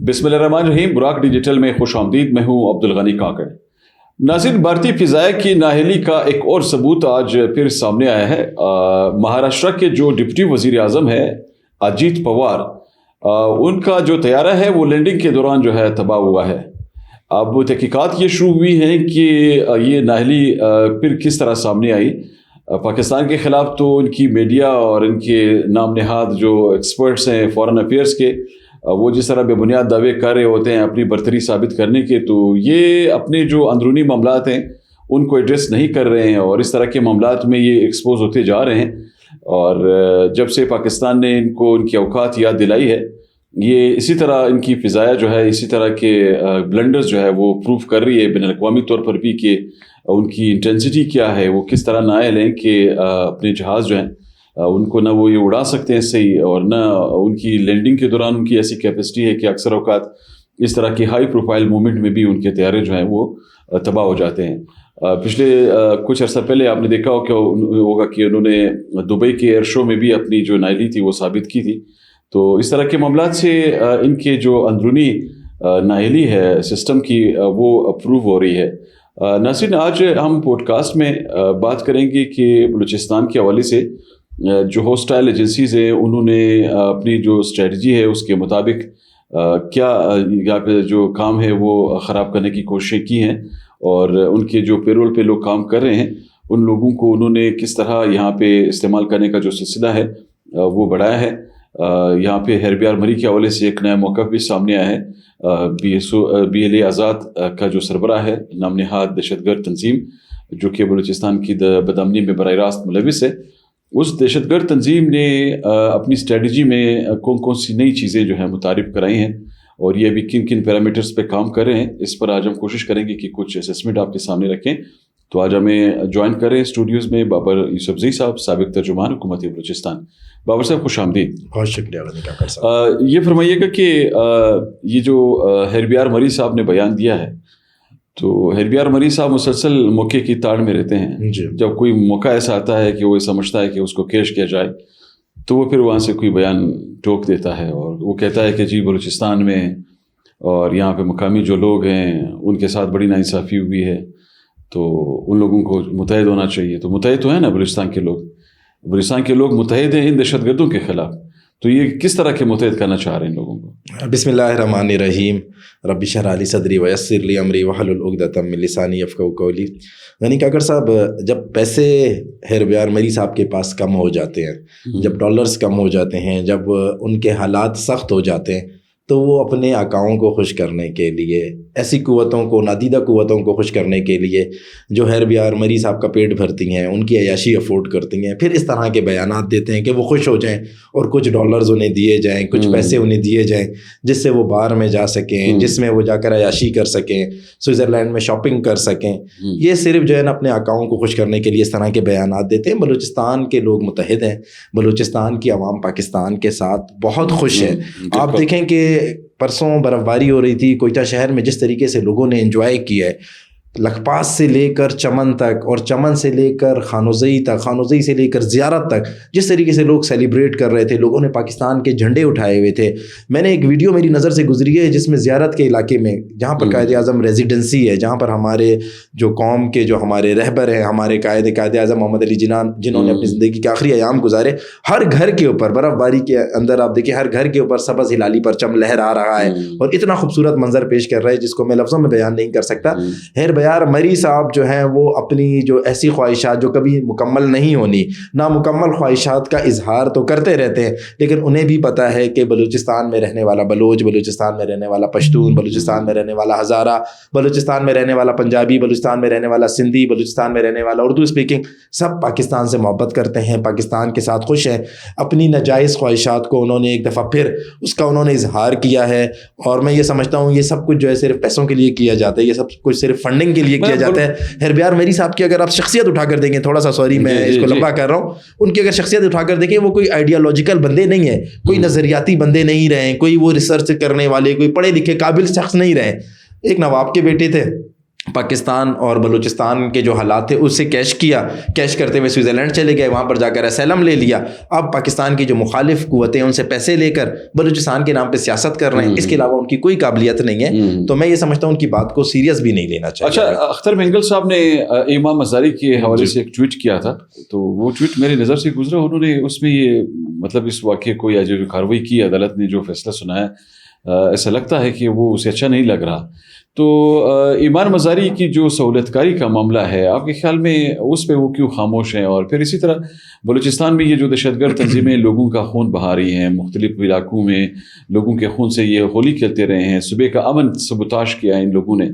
بسم اللہ الرحمن الرحیم. براک ڈیجیٹل میں خوش آمدید. میں ہوں عبدالغنی کاکڑ. ناظرین، بھارتی فضائیہ کی نااہلی کا ایک اور ثبوت آج پھر سامنے آیا ہے. مہاراشٹر کے جو ڈپٹی وزیر اعظم ہے اجیت پوار، ان کا جو طیارہ ہے وہ لینڈنگ کے دوران جو ہے تباہ ہوا ہے. اب تحقیقات یہ شروع ہوئی ہیں کہ یہ نااہلی پھر کس طرح سامنے آئی. پاکستان کے خلاف تو ان کی میڈیا اور ان کے نام نہاد جو ایکسپرٹس ہیں فارن افیئرس کے، وہ جس طرح بے بنیاد دعوے کر رہے ہوتے ہیں اپنی برتری ثابت کرنے کے، تو یہ اپنے جو اندرونی معاملات ہیں ان کو ایڈریس نہیں کر رہے ہیں اور اس طرح کے معاملات میں یہ ایکسپوز ہوتے جا رہے ہیں. اور جب سے پاکستان نے ان کو ان کی اوقات یاد دلائی ہے، یہ اسی طرح ان کی فضائیہ جو ہے اسی طرح کے بلنڈرز جو ہے وہ پروف کر رہی ہے بین الاقوامی طور پر بھی کہ ان کی انٹینسٹی کیا ہے، وہ کس طرح نائل ہیں کہ اپنے جہاز جو ہیں ان کو نہ وہ یہ اڑا سکتے ہیں صحیح، اور نہ ان کی لینڈنگ کے دوران ان کی ایسی کیپیسٹی ہے کہ اکثر اوقات اس طرح کی ہائی پروفائل موومنٹ میں بھی ان کے طیارے جو ہیں وہ تباہ ہو جاتے ہیں. پچھلے کچھ عرصہ پہلے آپ نے دیکھا ہوگا کہ انہوں نے دبئی کے ایئر شو میں بھی اپنی جو نائلی تھی وہ ثابت کی تھی. تو اس طرح کے معاملات سے ان کے جو اندرونی نااہلی ہے سسٹم کی وہ اپروو ہو رہی ہے. ناظرین، آج ہم پوڈ کاسٹ میں بات کریں گے کہ بلوچستان کے حوالے سے جو ہوسٹائل ایجنسیز ہیں انہوں نے اپنی جو اسٹریٹجی ہے اس کے مطابق کیا یہاں پہ جو کام ہے وہ خراب کرنے کی کوششیں کی ہیں، اور ان کے جو پیرول پہ لوگ کام کر رہے ہیں ان لوگوں کو انہوں نے کس طرح یہاں پہ استعمال کرنے کا جو سلسلہ ہے وہ بڑھایا ہے. یہاں پہ ہیربیار مری کے حوالے سے ایک نیا موقف بھی سامنے آیا ہے. BLA آزاد کا جو سربراہ ہے نام نہاد دہشت گرد تنظیم جو کہ بلوچستان کی بدامنی میں براہ راست ملوث ہے، اس دہشت گرد تنظیم نے اپنی اسٹریٹجی میں کون سی نئی چیزیں جو ہیں متعارف کرائی ہیں، اور یہ ابھی کن کن پیرامیٹرز پہ کام کر رہے ہیں. اس پر آج ہم کوشش کریں گے کہ کچھ اسسمنٹ آپ کے سامنے رکھیں. تو آج ہمیں جوائن کریں اسٹوڈیوز میں بابر یوسفزئی صاحب، سابق ترجمان حکومت بلوچستان. بابر صاحب خوش آمدید. بہت شکریہ. یہ فرمائیے گا کہ یہ جو ہیربیار مری صاحب نے بیان دیا ہے، تو ہیربیار مری صاحب مسلسل موقع کی تاڑ میں رہتے ہیں. جب کوئی موقع ایسا آتا ہے کہ وہ سمجھتا ہے کہ اس کو کیش کیا جائے تو وہ پھر وہاں سے کوئی بیان ٹوک دیتا ہے اور وہ کہتا ہے کہ جی بلوچستان میں اور یہاں پہ مقامی جو لوگ ہیں ان کے ساتھ بڑی ناانصافی ہوئی ہے، تو ان لوگوں کو متحد ہونا چاہیے. تو متحد تو ہیں نا بلوچستان کے لوگ متحد ہیں ان دہشت گردوں کے خلاف. تو یہ کس طرح کے متحد کرنا چاہ رہے ہیں لوگوں کو؟ بسم اللہ الرحمن الرحیم. رب اشرح لی صدری ویسر لی امری واحلل عقدۃ من لسانی یفقہوا قولی. غنی کاکڑ صاحب، جب پیسے ہیربیار مری صاحب کے پاس کم ہو جاتے ہیں، جب ڈالرز کم ہو جاتے ہیں، جب ان کے حالات سخت ہو جاتے ہیں، تو وہ اپنے آقاؤں کو خوش کرنے کے لیے، ایسی قوتوں کو، نادیدہ قوتوں کو خوش کرنے کے لیے جو ہیربیار مری صاحب کا پیٹ بھرتی ہیں، ان کی عیاشی افورڈ کرتی ہیں، پھر اس طرح کے بیانات دیتے ہیں کہ وہ خوش ہو جائیں اور کچھ ڈالرز انہیں دیے جائیں، کچھ پیسے انہیں دیے جائیں جس سے وہ باہر میں جا سکیں، جس میں وہ جا کر عیاشی کر سکیں، سوئٹزرلینڈ میں شاپنگ کر سکیں. یہ صرف جو ہے نا اپنے آقاؤں کو خوش کرنے کے لیے اس طرح کے بیانات دیتے ہیں. بلوچستان کے لوگ متحد ہیں، بلوچستان کی عوام پاکستان کے ساتھ بہت خوش ہے. آپ دیکھیں کہ پرسوں برف باری ہو رہی تھی کوئٹہ شہر میں، جس طریقے سے لوگوں نے انجوائے کیا ہے، لکھپاس سے لے کر چمن تک اور چمن سے لے کر خانوزئی تک، خانوزئی سے لے کر زیارت تک، جس طریقے سے لوگ سیلیبریٹ کر رہے تھے، لوگوں نے پاکستان کے جھنڈے اٹھائے ہوئے تھے. میں نے ایک ویڈیو میری نظر سے گزری ہے جس میں زیارت کے علاقے میں، جہاں پر قائد اعظم ریزیڈنسی ہے، جہاں پر ہمارے جو قوم کے جو ہمارے رہبر ہیں، ہمارے قائد اعظم محمد علی جناح، جنہوں نے اپنی زندگی کے آخری ایام گزارے، ہر گھر کے اوپر برف باری کے اندر آپ دیکھیں ہر گھر کے اوپر سبز ہلالی پرچم لہرا رہا ہے اور اتنا خوبصورت منظر پیش کر رہا ہے جس کو میں لفظوں میں بیان نہیں کر سکتا. ہیربیار مری صاحب جو ہیں وہ اپنی جو ایسی خواہشات جو کبھی مکمل نہیں ہونی، نامکمل خواہشات کا اظہار تو کرتے رہتے ہیں، لیکن انہیں بھی پتہ ہے کہ بلوچستان میں رہنے والا بلوچ، بلوچستان میں رہنے والا پشتون، بلوچستان میں رہنے والا ہزارہ، بلوچستان میں رہنے والا پنجابی، بلوچستان میں رہنے والا سندھی، بلوچستان میں رہنے والا اردو اسپیکنگ، سب پاکستان سے محبت کرتے ہیں، پاکستان کے ساتھ خوش ہیں. اپنی ناجائز خواہشات کو انہوں نے ایک دفعہ پھر اس کا انہوں نے اظہار کیا ہے، اور میں یہ سمجھتا ہوں یہ سب کچھ جو ہے صرف پیسوں کے لیے کیا جاتا ہے، یہ سب کچھ صرف فنڈنگ کے لیے کیا جاتا ہے. ہیربیار مری صاحب کی اگر آپ شخصیت اٹھا کر دیکھیں، تھوڑا سا سوری میں اس کو لمبا کر رہا ہوں، ان کی اگر شخصیت اٹھا کر دیکھیں، وہ کوئی آئیڈیالوجیکل بندے نہیں ہیں، کوئی نظریاتی بندے نہیں رہے، کوئی وہ ریسرچ کرنے والے، کوئی پڑھے لکھے قابل شخص نہیں رہے. ایک نواب کے بیٹے تھے، پاکستان اور بلوچستان کے جو حالات تھے اس سے کیش کیا, کیش کرتے ہوئے سوئٹزرلینڈ چلے گئے, وہاں پر جا کر اسائلم لے لیا. اب پاکستان کی جو مخالف قوتیں ان سے پیسے لے کر بلوچستان کے نام پہ سیاست کر رہے ہیں, اس کے علاوہ ان کی کوئی قابلیت نہیں ہے. تو میں یہ سمجھتا ہوں ان کی بات کو سیریس بھی نہیں لینا چاہیے. اچھا, اختر مینگل صاحب نے امام مزاری کے حوالے سے ایک ٹویٹ کیا تھا, تو وہ ٹویٹ میری نظر سے گزرا. انہوں نے اس میں یہ مطلب اس واقعے کو یا جو کارروائی کی عدالت نے جو فیصلہ سنایا, ایسا لگتا ہے کہ وہ اسے اچھا نہیں لگ رہا. تو ایمان مزاری کی جو سہولت کاری کا معاملہ ہے, آپ کے خیال میں اس پہ وہ کیوں خاموش ہیں؟ اور پھر اسی طرح بلوچستان میں یہ جو دہشت گرد تنظیمیں لوگوں کا خون بہا رہی ہیں, مختلف علاقوں میں لوگوں کے خون سے یہ ہولی کھیلتے رہے ہیں, صبح کا امن سبوتاش کیا ہے ان لوگوں نے,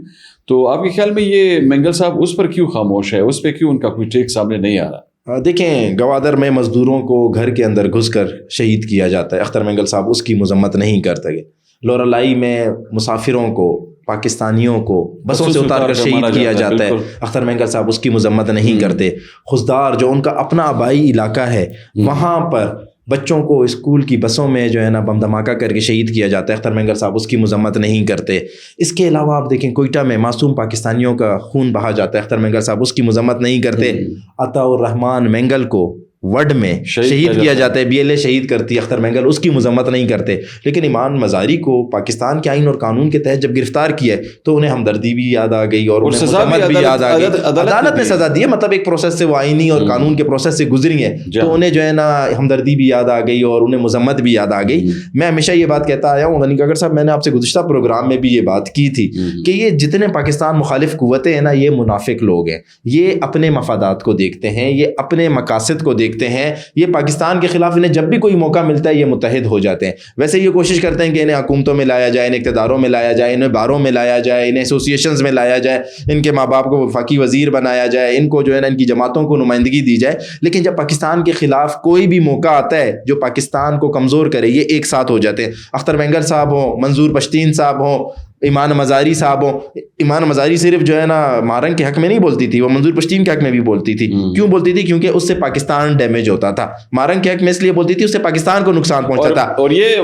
تو آپ کے خیال میں یہ مینگل صاحب اس پر کیوں خاموش ہے؟ اس پہ کیوں ان کا کوئی ٹیک سامنے نہیں آ رہا؟ دیکھیں, گوادر میں مزدوروں کو گھر کے اندر گھس کر شہید کیا جاتا ہے, اختر مینگل صاحب اس کی مذمت نہیں کرتے. لورالائی میں مسافروں کو, پاکستانیوں کو بسوں سے اتار کر شہید کیا جاتا ہے, اختر مینگل صاحب اس کی مذمت نہیں کرتے. خزدار جو ان کا اپنا آبائی علاقہ ہے, وہاں پر بچوں کو اسکول کی بسوں میں جو ہے نا بم دھماکہ کر کے شہید کیا جاتا ہے, اختر مینگل صاحب اس کی مذمت نہیں کرتے. اس کے علاوہ آپ دیکھیں کوئٹہ میں معصوم پاکستانیوں کا خون بہا جاتا ہے, اختر مینگل صاحب اس کی مذمت نہیں کرتے. عطا الرحمان مینگل کو وڈ میں شہید کیا جاتا ہے, BLA شہید کرتی ہے, اختر مینگل اس کی مذمت نہیں کرتے. لیکن ایمان مزاری کو پاکستان کے آئین اور قانون کے تحت جب گرفتار کیا ہے تو انہیں ہمدردی بھی یاد آ گئی اور انہیں مذمت بھی یاد آ گئی. عدالت نے سزا دی ہے, مطلب ایک پروسیس سے وہ آئینی اور قانون کے پروسیس سے گزری ہے, تو انہیں جو ہے نا ہمدردی بھی یاد آ گئی اور انہیں مذمت بھی یاد آ گئی. میں ہمیشہ یہ بات کہتا آیا ہوں غنی کاکڑ صاحب, میں نے آپ سے گزشتہ پروگرام میں بھی یہ بات کی تھی کہ یہ جتنے پاکستان مخالف قوتیں ہیں نا, یہ منافق لوگ ہیں, یہ اپنے مفادات کو دیکھتے ہیں, یہ اپنے مقاصد کو دیکھتے ہیں. یہ پاکستان کے خلاف انہیں جب بھی کوئی موقع ملتا ہے یہ متحد ہو جاتے ہیں. ویسے یہ کوشش کرتے ہیں کہ انہیں حکومتوں میں لایا جائے, انہیں اقتداروں میں لایا جائے, انہیں باروں میں لایا جائے, انہیں ایسوسیشنز میں لایا جائے, ان کے ماں باپ کو وفاقی وزیر بنایا جائے, ان کو جو ہے نا ان کی جماعتوں کو نمائندگی دی جائے. لیکن جب پاکستان کے خلاف کوئی بھی موقع آتا ہے جو پاکستان کو کمزور کرے, یہ ایک ساتھ ہو جاتے ہیں. اختر مینگل صاحب ہوں, منظور پشتین صاحب ہوں, ایمان مزاری صاحب ہوں. ایمان مزاری صرف جو ہے نا مارنگ کے حق میں نہیں بولتی تھی, وہ منظور پشتین کے حق میں بھی بولتی تھی. کیوں بولتی تھی؟ کیونکہ اس سے پاکستان ڈیمیج ہوتا تھا. مارنگ کے حق میں اس لیے بولتی تھی, اس سے پاکستان کو نقصان پہنچتا تھا. اور یہ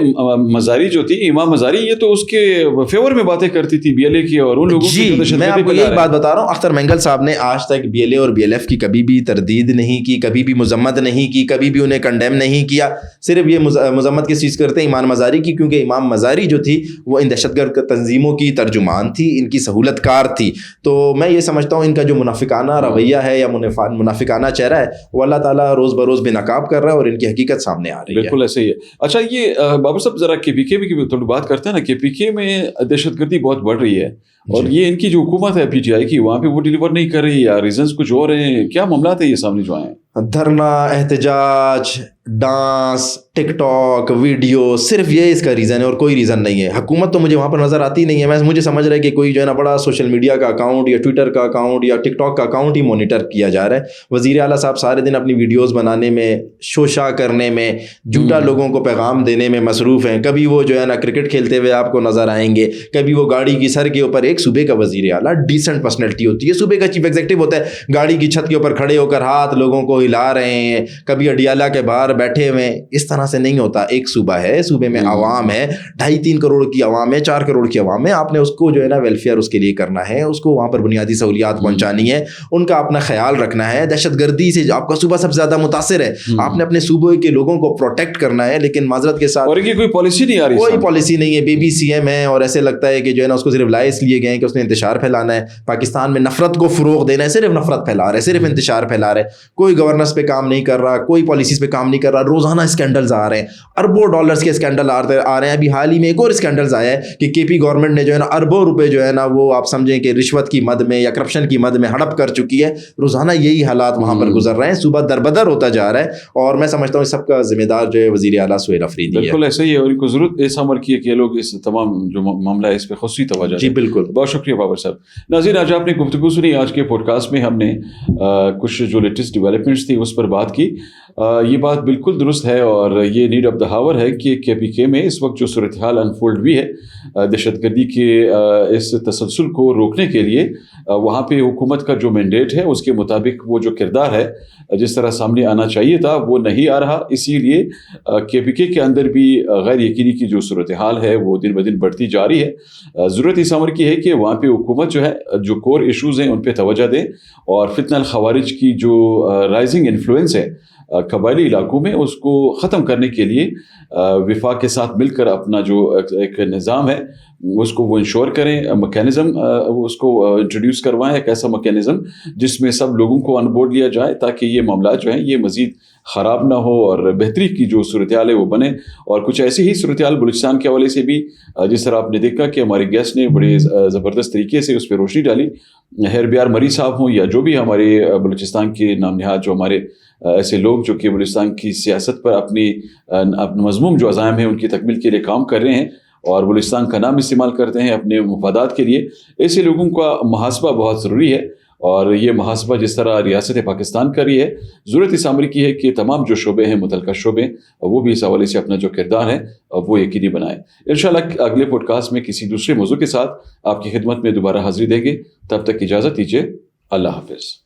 مزاری جو تھی, امام مزاری, یہ تو اس کے فیور میں باتیں کرتی تھی BLA کی اور ان لوگوں کی. جی, میں آپ کو یہی بات بتا رہا ہوں, اختر مینگل صاحب نے آج تک BLA اور BLF کی کبھی بھی تردید نہیں کی, کبھی بھی مذمت نہیں کی, کبھی بھی انہیں کنڈیم نہیں کیا. صرف یہ مذمت کس چیز کرتے ہیں؟ ایمان مزاری کی, کیونکہ امام مزاری جو تھی وہ ان دہشت گرد تنظیموں کی ترجمان تھی, ان کی سہولت کار تھی. تو میں یہ سمجھتا ہوں ان کا جو منافقانہ رویہ ہے یا منافقانہ چہرہ ہے وہ اللہ تعالیٰ روز بروز بے نقاب کر رہا ہے اور ان کی حقیقت سامنے آ رہی ہے. بالکل ایسے ہی ہے. اچھا, یہ بابر صاحب ذرا KPK کی تھوڑی بات کرتے ہیں نا. KPK میں دہشت گردی بہت بڑھ رہی ہے, اور یہ ان کی جو حکومت ہے PTI کی, وہاں پہ وہ ڈیلیور نہیں کر رہی, یا ریزنز کچھ اور ہیں؟ کیا معاملات ہیں یہ سامنے جو آئے ہیں؟ دھرنا, احتجاج, ڈانس, ٹک ٹاک, ویڈیو, صرف یہ اس کا ریزن ہے اور کوئی ریزن نہیں ہے. حکومت تو مجھے وہاں پر نظر آتی نہیں ہے. میں مجھے سمجھ رہا ہے کہ کوئی جو ہے نا بڑا سوشل میڈیا کا اکاؤنٹ یا ٹویٹر کا اکاؤنٹ یا ٹک ٹاک کا اکاؤنٹ ہی مانیٹر کیا جا رہا ہے. وزیر اعلیٰ صاحب سارے دن اپنی ویڈیوز بنانے میں, شوشا کرنے میں, جھوٹا لوگوں کو پیغام دینے میں مصروف ہیں. کبھی وہ جو ہے نا کرکٹ کھیلتے ہوئے آپ کو نظر آئیں گے, کبھی وہ گاڑی کی سر کے اوپر, ایک صوبے کا وزیر اعلیٰ ڈیسنٹ پرسنالٹی ہوتی ہے, صوبے کا چیف ایگزیکٹو ہوتا ہے, گاڑی کی چھت کے اوپر کھڑے ہو کر ہاتھ لوگوں کو ہلا رہے ہیں, کبھی اڈیالہ کے باہر بیٹھے ہوئے. اس طرح سے نہیں ہوتا. ایک صوبہ ہے, صوبے میں عوام ہے, 2.5-3 کروڑ کی عوام ہے, 4 کروڑ کی عوام ہے. آپ نے اس کو جو ہے نا ویلفیئر اس کے لیے کرنا ہے, اس کو وہاں پر بنیادی سہولیات پہنچانی ہے, ان کا اپنا خیال رکھنا ہے. دہشت گردی سے آپ کا صوبہ سب سے زیادہ متاثر ہے, آپ نے اپنے صوبے کے لوگوں کو پروٹیکٹ کرنا ہے. لیکن معذرت کے ساتھ, اور یہ کوئی پالیسی نہیں آ رہی, کوئی پالیسی نہیں ہے. بیبی CM ہے اور ایسے لگتا ہے کہ جو ہے نا اس کو صرف لائے اس لیے گئے ہیں کہ اس نے انتشار پھیلانا ہے, پاکستان میں نفرت کو فروغ دینا ہے, صرف نفرت پھیلا رہے, صرف انتشار پھیلا رہے. کوئی گورننس پہ کام نہیں کر رہا, کوئی پالیسیز پہ کام نہیں کر رہا. روزانہ اسکینڈلز آ رہے ہیں, اربوں ڈالرز کے اسکینڈل آ رہے ہیں. ابھی حال ہی میں ایک اور اسکینڈلز آیا ہے کہ KP گورنمنٹ نے جو ہے نا اربوں روپے جو ہے نا وہ آپ سمجھیں کہ رشوت کی مد میں یا کرپشن کی مد میں ہڑپ کر چکی ہے. روزانہ یہی حالات وہاں پر گزر رہے ہیں, صوبہ دربدر ہوتا جا رہا ہے. اور میں سمجھتا ہوں اس سب کا ذمہ دار جو ہے وزیر اعلیٰ سہیل افریدی ہے. بالکل ایسا ہی ہے, اور ان کو ضرورت اس عمر کی ہے کہ یہ لوگ اس تمام جو معاملہ ہے اس پہ خصوصی توجہ. جی بالکل, بہت شکریہ بابر صاحب. ناظرین, آج آپ نے گفتگو سنی. آج کے پوڈ کاسٹ میں ہم نے کچھ جو لیٹسٹ ڈیولپمنٹس تھی اس پر بات کی. یہ بات بالکل درست ہے اور یہ نیڈ آف دا ہاور ہے کہ KPK میں اس وقت جو صورتحال انفولڈ ہوئی ہے دہشت گردی کے اس تسلسل کو روکنے کے لیے وہاں پہ حکومت کا جو مینڈیٹ ہے اس کے مطابق وہ جو کردار ہے جس طرح سامنے آنا چاہیے تھا وہ نہیں آ رہا. اسی لیے KPK کے اندر بھی غیر یقینی کی جو صورتحال ہے وہ دن بدن بڑھتی جا رہی ہے. ضرورت اس امر کی ہے کہ وہاں پہ حکومت جو ہے جو کور ایشوز ہیں ان پہ توجہ دیں اور فتنہ الخوارج کی جو رائزنگ انفلوئنس ہے قبائلی علاقوں میں اس کو ختم کرنے کے لیے وفاق کے ساتھ مل کر اپنا جو ایک نظام ہے اس کو وہ انشور کریں, میکینزم اس کو انٹروڈیوس کروائیں, ایک ایسا میکینزم جس میں سب لوگوں کو آن بورڈ لیا جائے تاکہ یہ معاملات جو ہیں یہ مزید خراب نہ ہو اور بہتری کی جو صورتحال ہے وہ بنے. اور کچھ ایسی ہی صورتحال بلوچستان کے حوالے سے بھی جس طرح آپ نے دیکھا کہ ہمارے گیسٹ نے بڑے زبردست طریقے سے اس پہ روشنی ڈالی. ہیربیار مری صاحب ہوں یا جو بھی ہمارے بلوچستان کے نام نہاد جو ہمارے ایسے لوگ جو کہ بلوچستان کی سیاست پر اپنی مضموم جو عزائم ہیں ان کی تکمیل کے لیے کام کر رہے ہیں اور بلوچستان کا نام استعمال کرتے ہیں اپنے مفادات کے لیے, ایسے لوگوں کا محاسبہ بہت ضروری ہے. اور یہ محاسبہ جس طرح ریاست پاکستان کر رہی ہے, ضرورت اس امر کی ہے کہ تمام جو شعبے ہیں متعلقہ شعبے وہ بھی اس حوالے سے اپنا جو کردار ہے وہ یقینی بنائیں. انشاءاللہ اگلے پوڈ کاسٹ میں کسی دوسرے موضوع کے ساتھ آپ کی خدمت میں دوبارہ حاضری دیں گے. تب تک اجازت دیجیے. اللہ حافظ.